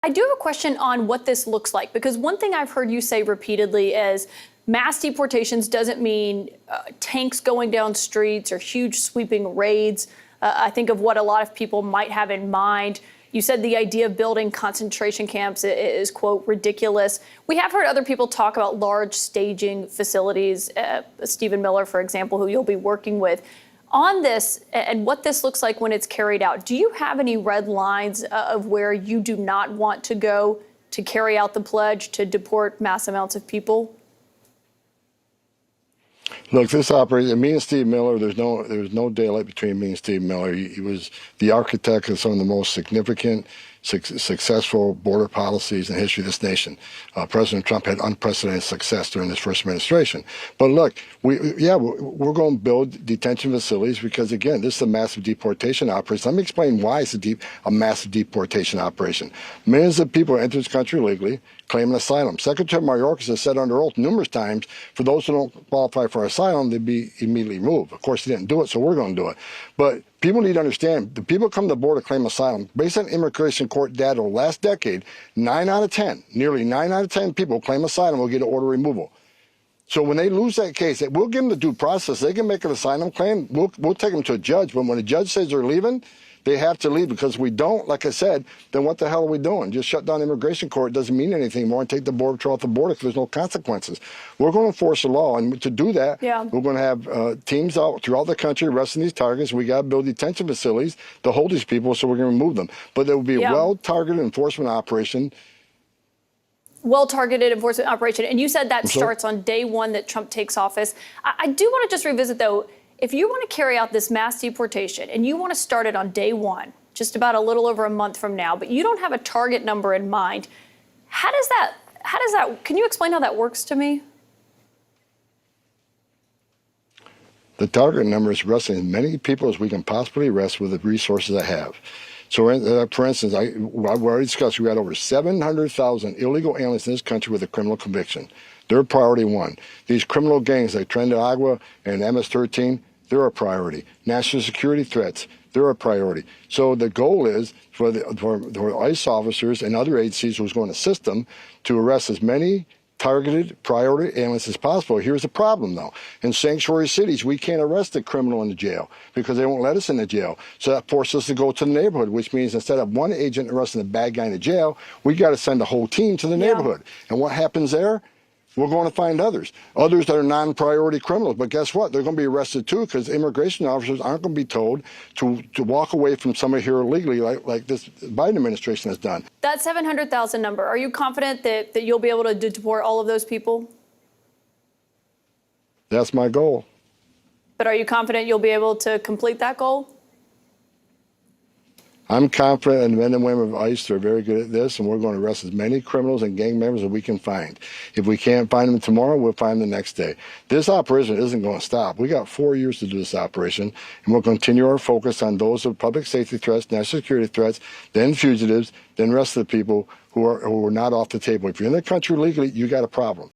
I do have a question on what this looks like, because one thing I've heard you say repeatedly is mass deportations doesn't mean tanks going down streets or huge sweeping raids. I think of what a lot of people might have in mind. You said the idea of building concentration camps is, quote, ridiculous. We have heard other people talk about large staging facilities, Stephen Miller, for example, who you'll be working with. On this and what this looks like when it's carried out, do you have any red lines of where you do not want to go to carry out the pledge to deport mass amounts of people? Look, this operation, me and Steve Miller, there's no daylight between me and Steve Miller. He was the architect of some of the most significant, successful border policies in the history of this nation. President Trump had unprecedented success during his first administration. But look, we're going to build detention facilities because, again, this is a massive deportation operation. Let me explain why it's a massive deportation operation. Millions of people enter this country illegally, claiming asylum. Secretary Mayorkas has said under oath numerous times, for those who don't qualify for asylum, they'd be immediately moved. Of course, he didn't do it, so we're going to do it. But people need to understand, the people come to the border to claim asylum. Based on immigration court data over the last decade, 9 out of 10, nearly 9 out of 10 people claim asylum will get an order removal. So when they lose that case, we'll give them the due process. They can make an asylum claim. We'll take them to a judge. But when a judge says they're leaving, they have to leave, because we don't, like I said, then what the hell are we doing? Just shut down the immigration court doesn't mean anything more, and take the border patrol off the border because there's no consequences. We're going to enforce the law, and to do that, we're going to have teams out throughout the country arresting these targets. We got to build detention facilities to hold these people, so we're going to remove them. But there will be a well-targeted enforcement operation. Well-targeted enforcement operation. And you said that starts on day one that Trump takes office. I do want to just revisit, though, if you want to carry out this mass deportation and you want to start it on day one, just about a little over a month from now, but you don't have a target number in mind, how does that, can you explain how that works to me? The target number is arresting as many people as we can possibly arrest with the resources I have. So, for instance, we already discussed, we got over 700,000 illegal aliens in this country with a criminal conviction. They're priority one. These criminal gangs like Tren de Agua and MS-13, they're a priority. National security threats, they're a priority. So the goal is for the ICE officers and other agencies who's going to assist them to arrest as many targeted priority aliens as possible. Here's the problem, though. In sanctuary cities, we can't arrest a criminal in the jail because they won't let us in the jail. So that forces us to go to the neighborhood, which means instead of one agent arresting a bad guy in the jail, we got to send a whole team to the neighborhood. And what happens there? We're going to find others that are non-priority criminals. But guess what? They're going to be arrested too, because immigration officers aren't going to be told to walk away from somebody here illegally like this Biden administration has done. That 700,000 number, are you confident that you'll be able to deport all of those people? That's my goal. But are you confident you'll be able to complete that goal? I'm confident in the men and women of ICE. They're very good at this, and we're going to arrest as many criminals and gang members as we can find. If we can't find them tomorrow, we'll find them the next day. This operation isn't going to stop. We got 4 years to do this operation, and we'll continue our focus on those with public safety threats, national security threats, then fugitives, then the rest of the people who are not off the table. If you're in the country legally, you got a problem.